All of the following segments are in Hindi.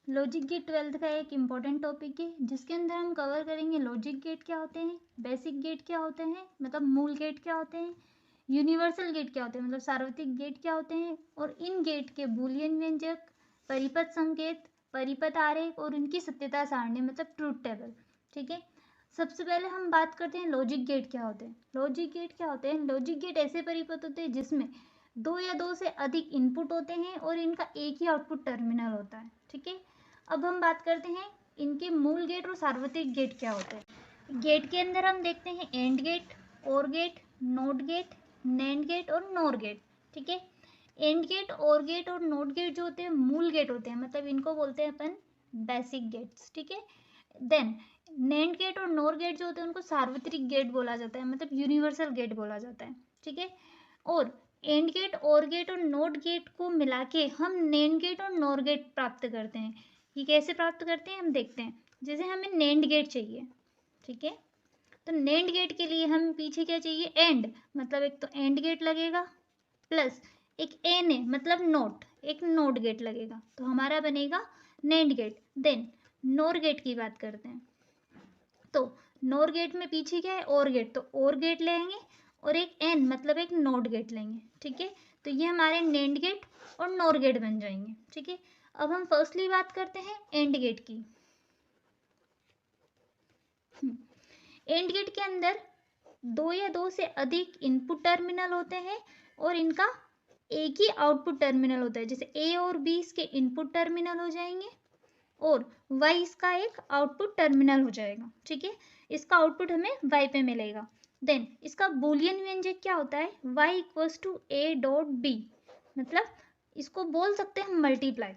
लॉजिक गेट 12th का एक इम्पॉर्टेंट टॉपिक है जिसके अंदर हम कवर करेंगे लॉजिक गेट क्या होते हैं, बेसिक गेट क्या होते हैं मतलब मूल गेट क्या होते हैं, यूनिवर्सल गेट क्या होते हैं मतलब सार्वत्रिक गेट क्या होते हैं, और इन गेट के बूलियन व्यंजक, परिपथ संकेत, परिपथ आरेख और उनकी सत्यता सारणी मतलब ट्रूथ टेबल। ठीक है, सबसे पहले हम बात करते हैं लॉजिक गेट क्या होते हैं। लॉजिक गेट क्या होते हैं? लॉजिक गेट ऐसे परिपथ होते हैं जिसमें दो या दो से अधिक इनपुट होते हैं और इनका एक ही आउटपुट टर्मिनल होता है। ठीक है, अब हम बात करते हैं इनके मूल गेट और सार्वत्रिक गेट क्या होते हैं। गेट के अंदर हम देखते हैं and gate, or gate, not gate, nand gate और नोर गेट। ठीक है, एंड गेट, और गेट और नोट गेट जो होते हैं मूल गेट होते हैं, मतलब इनको बोलते हैं अपन बेसिक गेट्स। ठीक है, देन नैंड गेट और नोर गेट जो होते हैं उनको सार्वत्रिक गेट बोला जाता है, मतलब यूनिवर्सल गेट बोला जाता है। ठीक है, और एंड गेट, और गेट और नोट गेट को मिला के हम नैंड गेट और नोर गेट प्राप्त करते हैं। ये कैसे प्राप्त करते हैं हम देखते हैं। जैसे हमें नैंड गेट चाहिए, ठीक है, तो नैंड गेट के लिए हम पीछे क्या चाहिए, एंड, मतलब एक तो एंड गेट लगेगा प्लस एक एन है मतलब नोट, एक नोट गेट लगेगा, तो हमारा बनेगा nand gate. Then nor gate की बात करते हैं, तो नोर गेट में पीछे क्या है, और गेट, तो और गेट लेंगे और एक एन मतलब एक नोट गेट लेंगे। ठीक है, तो ये हमारे नैंड गेट और नोर गेट बन जाएंगे। ठीक है, अब हम फर्स्टली बात करते हैं एंड गेट की। एंड गेट के अंदर दो या दो से अधिक इनपुट टर्मिनल होते हैं और इनका एक ही आउटपुट टर्मिनल होता है। जैसे ए और बी इसके इनपुट टर्मिनल हो जाएंगे और y इसका एक आउटपुट टर्मिनल हो जाएगा। ठीक है, इसका आउटपुट हमें y पे मिलेगा। देन इसका बूलियन व्यंजक क्या होता है, y equals to A dot B, मतलब इसको बोल सकते हैं मल्टीप्लाई,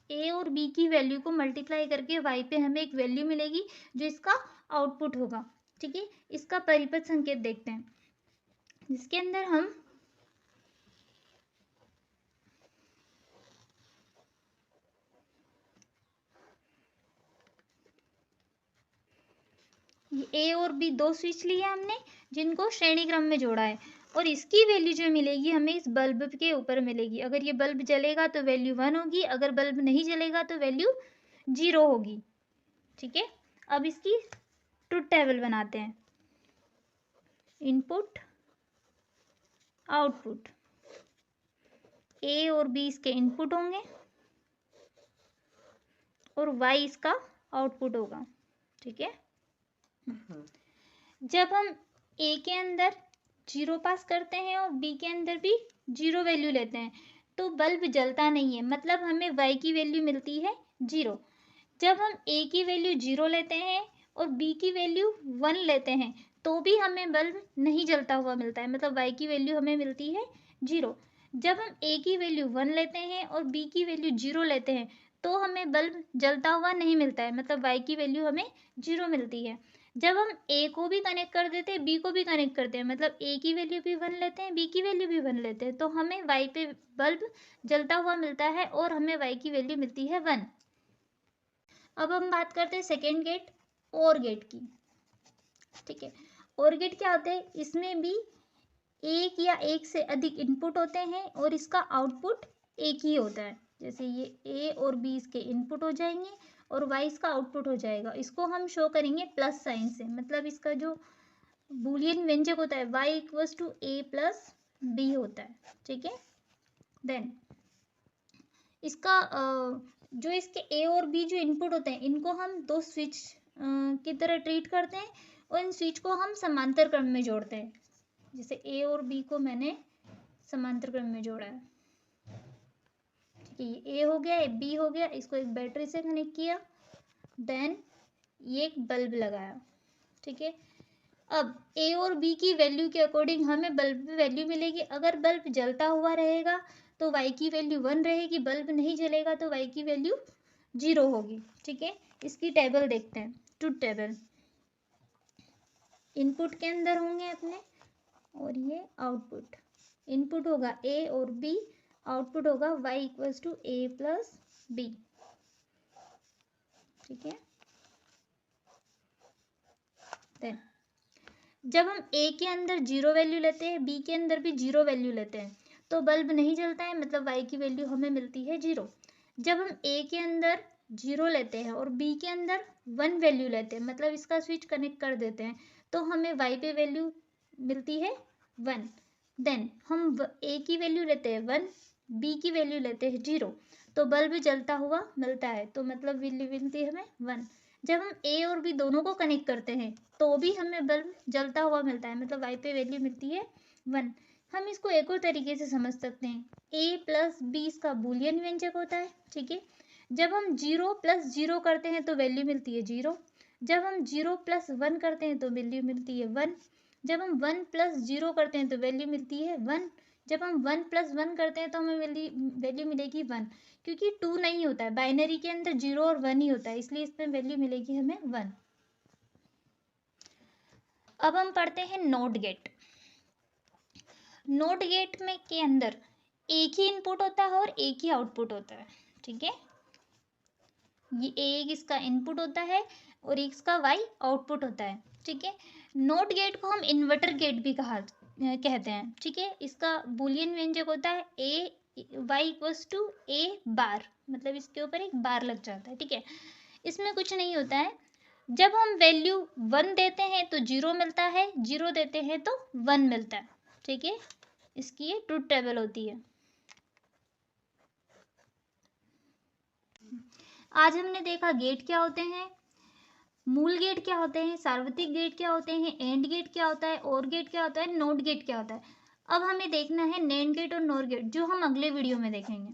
a और b की वैल्यू को मल्टीप्लाई करके y पे हमें एक वैल्यू मिलेगी जो इसका आउटपुट होगा। ठीक है, इसका परिपथ संकेत देखते हैं जिसके अंदर हम ए और बी दो स्विच लिए हमने जिनको श्रेणी क्रम में जोड़ा है, और इसकी वैल्यू जो मिलेगी हमें इस बल्ब के ऊपर मिलेगी। अगर ये बल्ब जलेगा तो वैल्यू 1 होगी, अगर बल्ब नहीं जलेगा तो वैल्यू 0 होगी। ठीक है, अब इसकी ट्रुथ टेबल बनाते हैं। इनपुट, आउटपुट, ए और बी इसके इनपुट होंगे और y इसका आउटपुट होगा। ठीक है, जब हम a के अंदर 0 पास करते हैं और b के अंदर भी 0 वैल्यू लेते हैं तो बल्ब जलता नहीं है, मतलब हमें y की वैल्यू मिलती है 0। जब हम a की वैल्यू 0 लेते हैं और b की वैल्यू 1 लेते हैं तो भी हमें बल्ब नहीं जलता हुआ मिलता है, मतलब y की वैल्यू हमें मिलती है 0। जब हम a की वैल्यू 1 लेते हैं और b की वैल्यू 0 लेते हैं तो हमें बल्ब जलता हुआ नहीं मिलता है, मतलब y की वैल्यू हमें 0 मिलती है। जब हम a को भी कनेक्ट कर देते हैं b को भी कनेक्ट करते हैं, मतलब a की वैल्यू भी 1 लेते हैं b की वैल्यू भी 1 लेते हैं, तो हमें y पे बल्ब जलता हुआ मिलता है और हमें y की वैल्यू मिलती है 1। अब हम बात करते हैं सेकेंड गेट, और गेट की। ठीक है, और गेट क्या होते हैं, इसमें भी एक या एक से अधिक इनपुट होते हैं और इसका आउटपुट एक ही होता है। जैसे ये ए और बी इसके इनपुट हो जाएंगे और वाई इसका आउटपुट हो जाएगा। इसको हम शो करेंगे प्लस साइन से, मतलब इसका जो बूलियन व्यंजक होता है y equals to A plus B होता है। ठीक है, देन इसका जो इसके ए और बी जो इनपुट होते हैं इनको हम दो स्विच की तरह ट्रीट करते हैं और इन स्विच को हम समांतर क्रम में जोड़ते हैं। जैसे ए और बी को मैंने समांतर क्रम में जोड़ा है। ठीक है, ये ए हो गया, ये बी हो गया, इसको एक बैटरी से कनेक्ट किया, देन ये एक बल्ब लगाया। ठीक है, अब ए और बी की वैल्यू के अकॉर्डिंग हमें बल्ब में वैल्यू मिलेगी। अगर बल्ब जलता हुआ रहेगा तो y की वैल्यू 1 रहेगी, बल्ब नहीं जलेगा तो y की वैल्यू 0 होगी। ठीक है, इसकी टेबल देखते हैं, ट्रुथ टेबल। इनपुट के अंदर होंगे अपने और ये आउटपुट। इनपुट होगा a और b, आउटपुट होगा y equals to A plus B. ठीक है, देन जब हम a के अंदर 0 वैल्यू लेते हैं, b के अंदर भी 0 वैल्यू लेते हैं तो बल्ब नहीं जलता है, मतलब y की वैल्यू हमें मिलती है 0। जब हम a के अंदर 0 लेते हैं और बी के अंदर 1 वैल्यू लेते हैं, मतलब इसका स्विच कनेक्ट कर देते हैं, तो हमें वाई पे वैल्यू मिलती है 1। देन हम ए की वैल्यू लेते हैं 1, बी की वैल्यू लेते हैं 0, तो बल्ब जलता हुआ मिलता है, तो मतलब वैल्यू मिलती है हमें 1। जब हम ए और बी दोनों को कनेक्ट करते हैं तो भी हमें बल्ब जलता हुआ मिलता है, मतलब वाई पे वैल्यू मिलती है 1। हम इसको एक और तरीके से समझ सकते हैं, ए प्लस बी इसका बूलियन व्यंजक होता है, ठीक है। जब हम 0 प्लस 0 करते हैं तो वैल्यू मिलती है 0, जब हम 0 प्लस 1 करते हैं तो वैल्यू मिलती है 1, जब हम 1 प्लस 0 करते हैं तो वैल्यू मिलती है 1, जब हम 1 प्लस 1 करते हैं तो हमें वैल्यू मिलेगी 1, क्योंकि 2 नहीं होता है, बाइनरी के अंदर 0 और 1 ही होता है, इसलिए इसमें वैल्यू मिलेगी हमें 1। अब हम पढ़ते हैं नॉट गेट। नॉट गेट में के अंदर एक ही इनपुट होता है और एक ही आउटपुट होता है, ठीक है। ये एक इसका इनपुट होता है और एक इसका वाई आउटपुट होता है, ठीक है। नॉट गेट को हम इन्वर्टर गेट भी कहते हैं, ठीक है। इसका बूलियन व्यंजक होता है ए वाई इक्वल्स टू ए बार, मतलब इसके ऊपर एक बार लग जाता है, ठीक है। इसमें कुछ नहीं होता है, जब हम वैल्यू 1 देते हैं तो 0 मिलता है, 0 देते हैं तो 1 मिलता है, ठीक है। इसकी ये ट्रुथ टेबल होती है। आज हमने देखा गेट क्या होते हैं, मूल गेट क्या होते हैं, सार्वत्रिक गेट क्या होते हैं, एंड गेट क्या होता है, और गेट क्या होता है, नोट गेट क्या होता है। अब हमें देखना है नैंड गेट और नोर गेट, जो हम अगले वीडियो में देखेंगे।